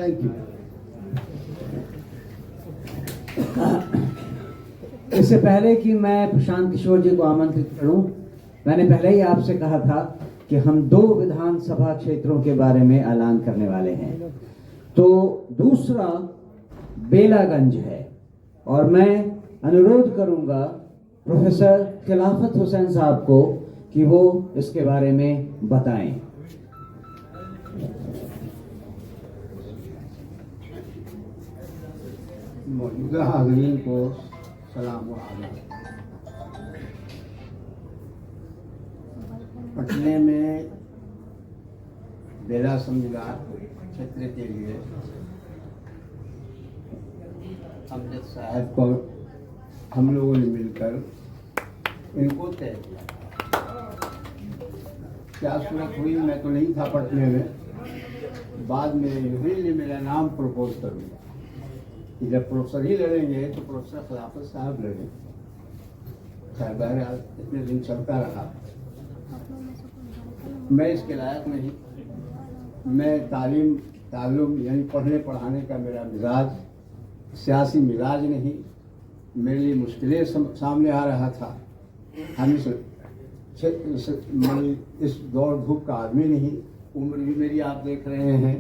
Thank you. इससे पहले कि मैं प्रशांत किशोर जी को आमंत्रित करूं, मैंने पहले ही आपसे कहा था कि हम 2 विधानसभा क्षेत्रों के बारे में ऐलान करने वाले हैं। तो दूसरा बेलागंज है और मैं अनुरोध करूंगा प्रोफेसर खिलाफत हुसैन साहब को कि वो इसके बारे में बताएं। मौजूदा हाज़रीन को सलाम व आदाब। पटने में बेला संविधान क्षेत्र के लिए अमजद साहब को हम लोगों ने मिलकर इनको तय किया। क्या सूरत हुई, मैं तो नहीं था पटने में, बाद में इन्होंने ने मेरा नाम प्रपोज कर दिया कि जब प्रोफेसर ही लड़ेंगे तो प्रोफेसर खिलाफत साहब लड़ेंगे। खैर बहरहाल इतने दिन चलता रहा। मैं इसके लायक नहीं, मैं ताल्लुम यानी पढ़ने पढ़ाने का मेरा मिजाज सियासी मिजाज नहीं। मेरे लिए मुश्किलें सामने आ रहा था। हम इस दौड़ धूप का आदमी नहीं। उम्र भी मेरी आप देख रहे हैं,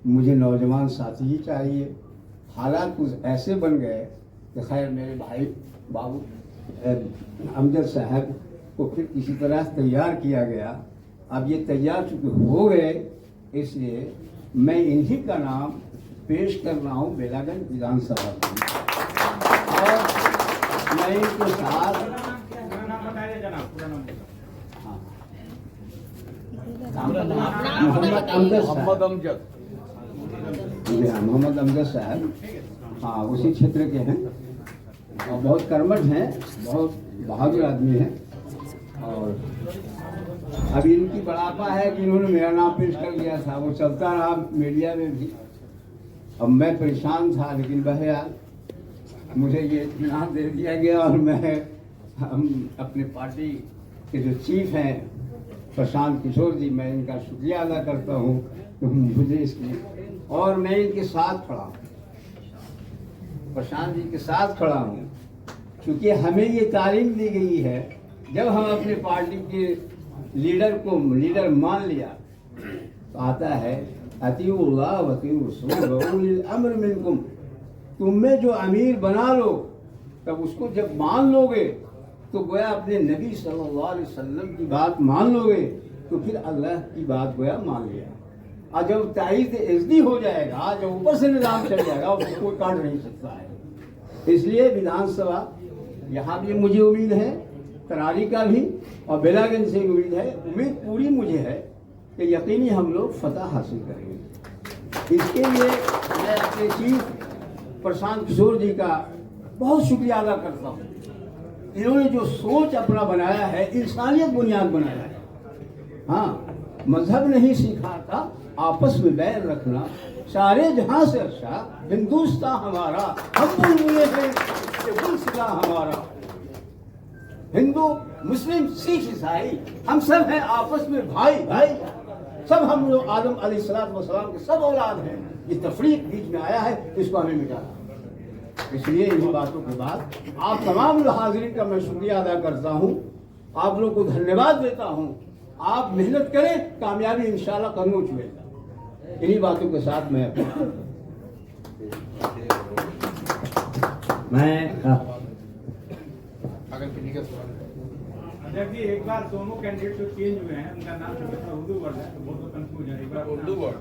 मुझे नौजवान साथी ही चाहिए। हालात कुछ ऐसे बन गए कि खैर मेरे भाई बाबू अमजद साहब को फिर किसी तरह तैयार किया गया। अब ये तैयार चूँकि हो गए, इसलिए मैं इन्हीं का नाम पेश कर रहा हूँ बेलागंज विधानसभा में। और मैं इनके साथ मोहम्मद अमजद साहब, हाँ उसी क्षेत्र के हैं और बहुत कर्मठ हैं, बहुत बहादुर आदमी हैं। और अभी इनकी बड़ापा है कि इन्होंने मेरा नाम पेश कर दिया था, वो चलता रहा मीडिया में भी। अब मैं परेशान था, लेकिन बहरहाल मुझे ये इत्मीनान दे दिया गया और हम अपने पार्टी के जो चीफ हैं प्रशांत किशोर जी, मैं इनका शुक्रिया अदा करता हूँ कि मुझे इसलिए, और मैं इनके साथ खड़ा हूँ, प्रशांत जी के साथ खड़ा हूँ, क्योंकि हमें ये तालीम दी गई है जब हम अपने पार्टी के लीडर मान लिया तो आता है अतीउल्लाह व अतीउर उलिल अम्र मिनकुम। तुम में जो अमीर बना लो, तब उसको जब मान लोगे तो गोया अपने नबी सल्लल्लाहु अलैहि वसल्लम की बात मान लोगे तो फिर अल्लाह की बात गोया मान लिया। और जब ताईद इज़्नी हो जाएगा, जब ऊपर से निज़ाम चल जाएगा, उसको कोई काट नहीं सकता है। इसलिए विधानसभा यहाँ भी मुझे उम्मीद है, करारी का भी और बेलागंज से उम्मीद है। उम्मीद पूरी मुझे है कि यकीनी हम लोग फतह हासिल करेंगे। इसके लिए मैं अपने चीफ प्रशांत किशोर जी का बहुत शुक्रिया अदा करता हूँ। इन्होंने जो सोच अपना बनाया है, इंसानियत बुनियाद बनाया है। हाँ, मजहब नहीं सीखा था आपस में बैर रखना, सारे जहां से अच्छा हिंदुस्तान हमारा, हम बुलबुले हैं कि गुलसिता हमारा। हिंदू मुस्लिम सिख ईसाई हम सब हैं आपस में भाई भाई। सब हम लोग आदम अलैहिस्सलाम के सब औलाद हैं। ये तफरीक बीच में आया है, इसको हमें मिटाना। इसलिए इन बातों के बाद आप तमाम हाजिरीन का मैं शुक्रिया अदा करता हूँ, आप लोग को धन्यवाद देता हूँ। आप मेहनत करें, कामयाबी इंशाल्लाह कदमों छुएगा। इन्हीं बातों के साथ मैं अध्यक्ष जी, एक बार दोनों कैंडिडेट जो चेंज हुए हैं उनका नाम उर्दू वर्ड है तो बहुत कंफ्यूज है। एक बार उर्दू वर्ड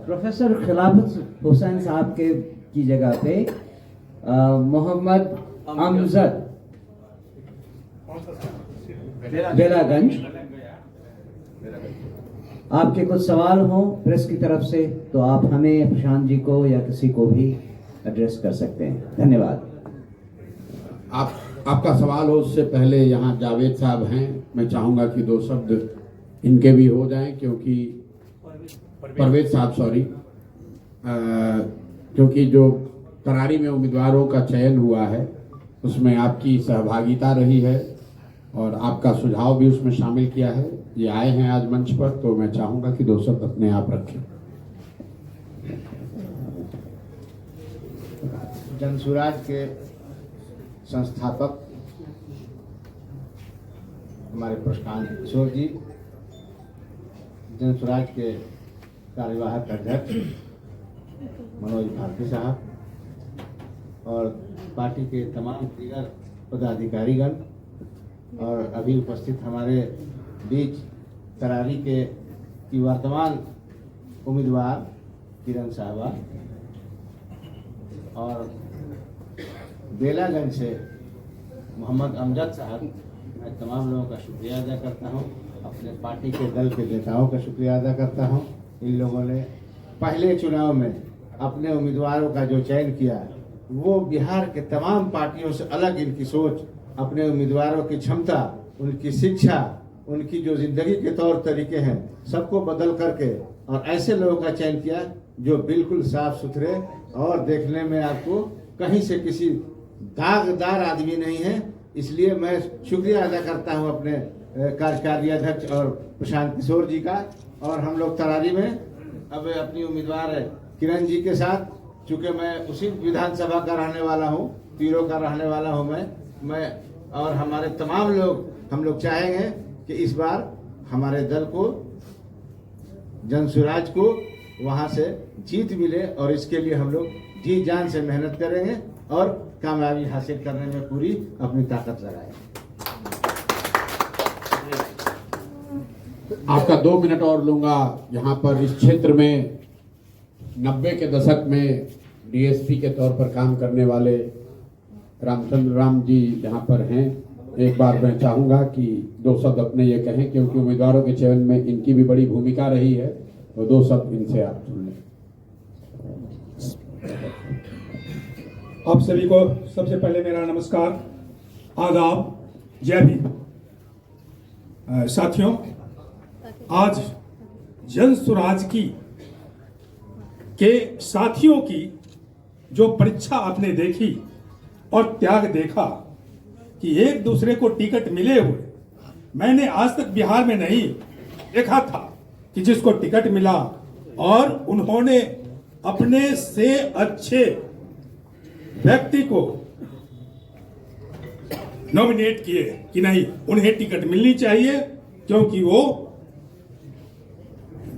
प्रोफेसर खिलाफत हुसैन साहब की जगह पे मोहम्मद अमजद बेलागंज। आपके कुछ सवाल हो प्रेस की तरफ से तो आप हमें, प्रशांत जी को या किसी को भी एड्रेस कर सकते हैं। धन्यवाद। आपका सवाल हो उससे पहले यहाँ जावेद साहब हैं, मैं चाहूँगा कि 2 शब्द इनके भी हो जाएं, क्योंकि परवेज साहब क्योंकि जो करारी में उम्मीदवारों का चयन हुआ है उसमें आपकी सहभागिता रही है और आपका सुझाव भी उसमें शामिल किया है। ये आए हैं आज मंच पर, तो मैं चाहूंगा कि दो शब्द अपने आप रखें। जनसुराज के संस्थापक हमारे प्रशांत किशोर जी, जनसुराज के कार्यवाहक अध्यक्ष मनोज भारती साहब और पार्टी के तमाम दीगर पदाधिकारीगण और अभी उपस्थित हमारे बीच तरारी के की वर्तमान उम्मीदवार किरण साहबा और बेलागंज से मोहम्मद अमजद साहब, मैं तमाम लोगों का शुक्रिया अदा करता हूं। अपने पार्टी के दल के नेताओं का शुक्रिया अदा करता हूं। इन लोगों ने पहले चुनाव में अपने उम्मीदवारों का जो चयन किया, वो बिहार के तमाम पार्टियों से अलग इनकी सोच, अपने उम्मीदवारों की क्षमता, उनकी शिक्षा, उनकी जो जिंदगी के तौर तरीके हैं, सबको बदल करके और ऐसे लोगों का चयन किया जो बिल्कुल साफ सुथरे और देखने में आपको कहीं से किसी दागदार आदमी नहीं है। इसलिए मैं शुक्रिया अदा करता हूं अपने कार्यकारी अध्यक्ष और प्रशांत किशोर जी का। और हम लोग तरारी में अब अपनी उम्मीदवार किरण जी के साथ, चूँकि मैं उसी विधानसभा का रहने वाला हूं, पीरो का रहने वाला हूं मैं और हमारे तमाम लोग, हम लोग चाहेंगे कि इस बार हमारे दल को, जनसुराज को वहां से जीत मिले और इसके लिए हम लोग जी जान से मेहनत करेंगे और कामयाबी हासिल करने में पूरी अपनी ताकत लगाएंगे। आपका 2 मिनट और लूंगा। यहाँ पर इस क्षेत्र में 90 के दशक में डीएसपी के तौर पर काम करने वाले रामचंद्र राम जी यहाँ पर हैं। एक बार मैं चाहूँगा कि 2 शब्द अपने ये कहें, क्योंकि उम्मीदवारों के चयन में इनकी भी बड़ी भूमिका रही है, तो 2 शब्द इनसे आप सुन लें। आप सभी को सबसे पहले मेरा नमस्कार, आदाब, जय भीम। साथियों, आज जनसुराज की के साथियों की जो परीक्षा आपने देखी और त्याग देखा कि एक दूसरे को टिकट मिले हुए, मैंने आज तक बिहार में नहीं देखा था कि जिसको टिकट मिला और उन्होंने अपने से अच्छे व्यक्ति को नॉमिनेट किए कि नहीं, उन्हें टिकट मिलनी चाहिए क्योंकि वो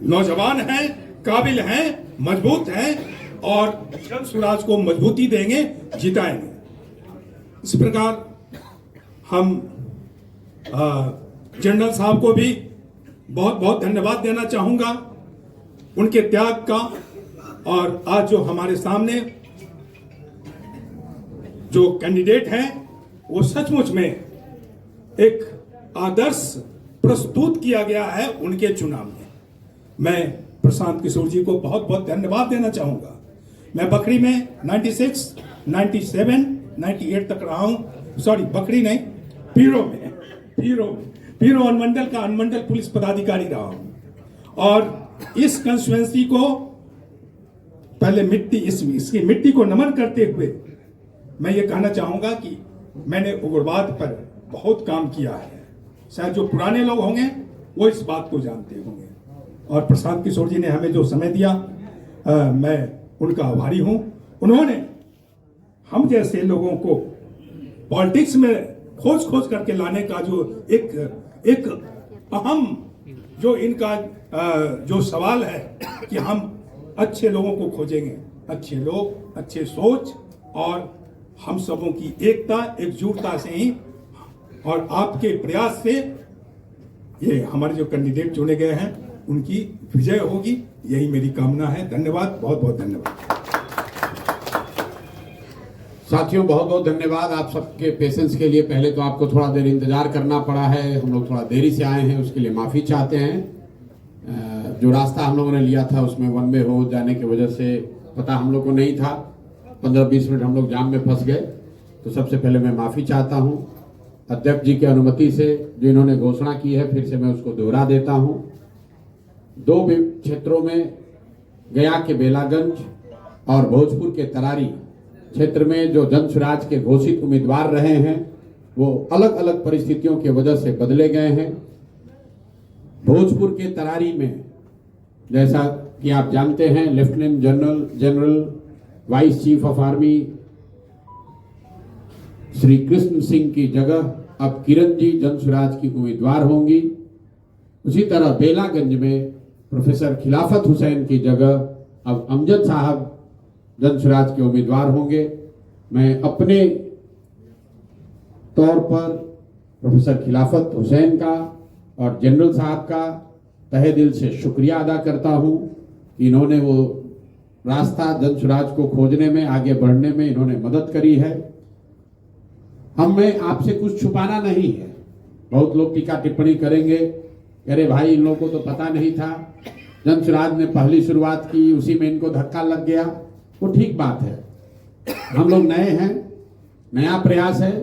नौजवान हैं, काबिल हैं, मजबूत हैं और जनसुराज को मजबूती देंगे, जिताएंगे। इस प्रकार हम जनरल साहब को भी बहुत बहुत धन्यवाद देना चाहूंगा उनके त्याग का। और आज जो हमारे सामने जो कैंडिडेट हैं, वो सचमुच में एक आदर्श प्रस्तुत किया गया है उनके चुनाव में। मैं प्रशांत किशोर जी को बहुत बहुत धन्यवाद देना चाहूंगा। मैं बकरी में 96, 97, 98 तक रहा हूं। सॉरी, बकरी नहीं, पीरो अनुमंडल का अनुमंडल पुलिस पदाधिकारी रहा हूं। और इस कंस्टिट्यूएंसी को पहले इसकी मिट्टी को नमन करते हुए मैं ये कहना चाहूंगा कि मैंने उग्रवाद पर बहुत काम किया है। शायद जो पुराने लोग होंगे वो इस बात को जानते होंगे। और प्रशांत किशोर जी ने हमें जो समय दिया, मैं उनका आभारी हूं। उन्होंने हम जैसे लोगों को पॉलिटिक्स में खोज करके लाने का जो एक अहम जो इनका जो सवाल है कि हम अच्छे लोगों को खोजेंगे, अच्छे लोग, अच्छे सोच और हम सबों की एकता, एकजुटता से ही और आपके प्रयास से ये हमारे जो कैंडिडेट चुने गए हैं उनकी विजय होगी, यही मेरी कामना है। धन्यवाद, बहुत बहुत धन्यवाद। साथियों, बहुत बहुत धन्यवाद आप सबके पेशेंस के लिए। पहले तो आपको थोड़ा देर इंतजार करना पड़ा है, हम लोग थोड़ा देरी से आए हैं, उसके लिए माफ़ी चाहते हैं। जो रास्ता हम लोगों ने लिया था उसमें वन वे हो जाने की वजह से पता हम लोग को नहीं था, 15-20 मिनट हम लोग जाम में फंस गए। तो सबसे पहले मैं माफ़ी चाहता हूं। अध्यक्ष जी की अनुमति से जो इन्होंने घोषणा की है, फिर से मैं उसको दोहरा देता हूं। 2 क्षेत्रों में, गया के बेलागंज और भोजपुर के तरारी क्षेत्र में जो जनसुराज के घोषित उम्मीदवार रहे हैं, वो अलग अलग परिस्थितियों की वजह से बदले गए हैं। भोजपुर के तरारी में, जैसा कि आप जानते हैं, lieutenant general vice chief of army Shri Krishna Singh की जगह अब किरण जी जनसुराज की उम्मीदवार होंगी। उसी तरह बेलागंज में प्रोफेसर खिलाफत हुसैन की जगह अब अमजद साहब जनसुराज के उम्मीदवार होंगे। मैं अपने तौर पर प्रोफेसर खिलाफत हुसैन का और जनरल साहब का तहे दिल से शुक्रिया अदा करता हूं कि इन्होंने वो रास्ता जनसुराज को खोजने में, आगे बढ़ने में इन्होंने मदद करी है। हमें आपसे कुछ छुपाना नहीं है। बहुत लोग टीका टिप्पणी करेंगे, अरे भाई इन लोगों को तो पता नहीं था, जनसुराज ने पहली शुरुआत की, उसी में इनको धक्का लग गया। वो ठीक बात है, हम लोग नए हैं, नया प्रयास है,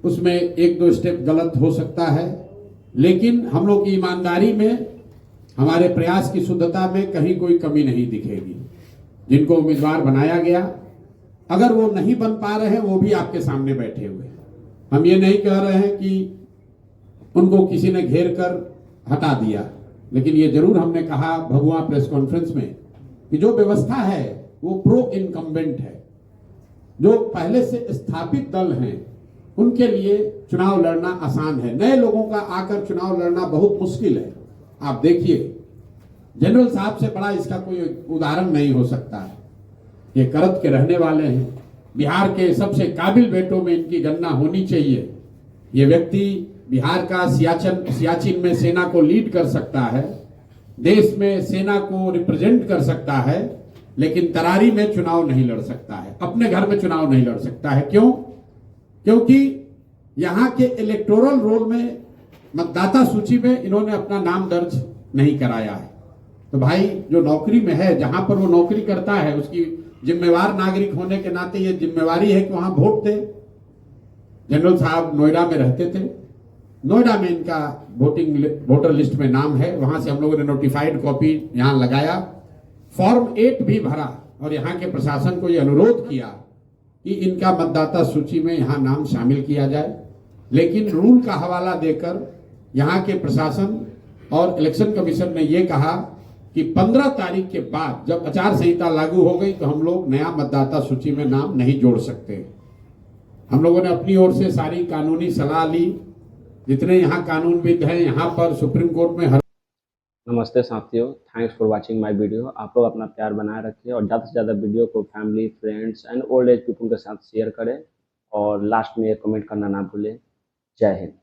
उसमें एक दो स्टेप गलत हो सकता है, लेकिन हम लोग की ईमानदारी में, हमारे प्रयास की शुद्धता में कहीं कोई कमी नहीं दिखेगी। जिनको उम्मीदवार बनाया गया, अगर वो नहीं बन पा रहे हैं, वो भी आपके सामने बैठे हुए हैं। हम ये नहीं कह रहे हैं कि उनको किसी ने घेर कर हटा दिया, लेकिन ये जरूर हमने कहा भगवा प्रेस कॉन्फ्रेंस में कि जो व्यवस्था है वो प्रो इनकम्बेंट है। जो पहले से स्थापित दल हैं उनके लिए चुनाव लड़ना आसान है, नए लोगों का आकर चुनाव लड़ना बहुत मुश्किल है। आप देखिए, जनरल साहब से बड़ा इसका कोई उदाहरण नहीं हो सकता है। ये करत के रहने वाले हैं, बिहार के सबसे काबिल बेटों में इनकी गणना होनी चाहिए। ये व्यक्ति बिहार का सियाचिन में सेना को लीड कर सकता है, देश में सेना को रिप्रेजेंट कर सकता है, लेकिन तरारी में चुनाव नहीं लड़ सकता है, अपने घर में चुनाव नहीं लड़ सकता है। क्यों? क्योंकि यहां के इलेक्टोरल रोल में, मतदाता सूची में इन्होंने अपना नाम दर्ज नहीं कराया है। तो भाई जो नौकरी में है, जहां पर वो नौकरी करता है, उसकी जिम्मेवार नागरिक होने के नाते ये जिम्मेवारी है कि वहां वोट दे। जनरल साहब नोएडा में रहते थे, नोएडा में इनका वोटर लिस्ट में नाम है, वहां से हम लोगों ने नोटिफाइड कॉपी यहां लगाया, फॉर्म 8 भी भरा और यहां के प्रशासन को यह अनुरोध किया कि इनका मतदाता सूची में यहां नाम शामिल किया जाए। लेकिन रूल का हवाला देकर यहां के प्रशासन और इलेक्शन कमीशन ने यह कहा कि 15 तारीख के बाद जब आचार संहिता लागू हो गई तो हम लोग नया मतदाता सूची में नाम नहीं जोड़ सकते। हम लोगों ने अपनी ओर से सारी कानूनी सलाह ली, जितने यहाँ कानूनविद हैं, यहाँ पर सुप्रीम कोर्ट में नमस्ते साथियों, thanks for watching my video. आप लोग अपना प्यार बनाए रखिए और ज़्यादा से ज़्यादा वीडियो को family, friends and old age people के साथ शेयर करें और लास्ट में कमेंट करना ना भूलें। जय हिंद।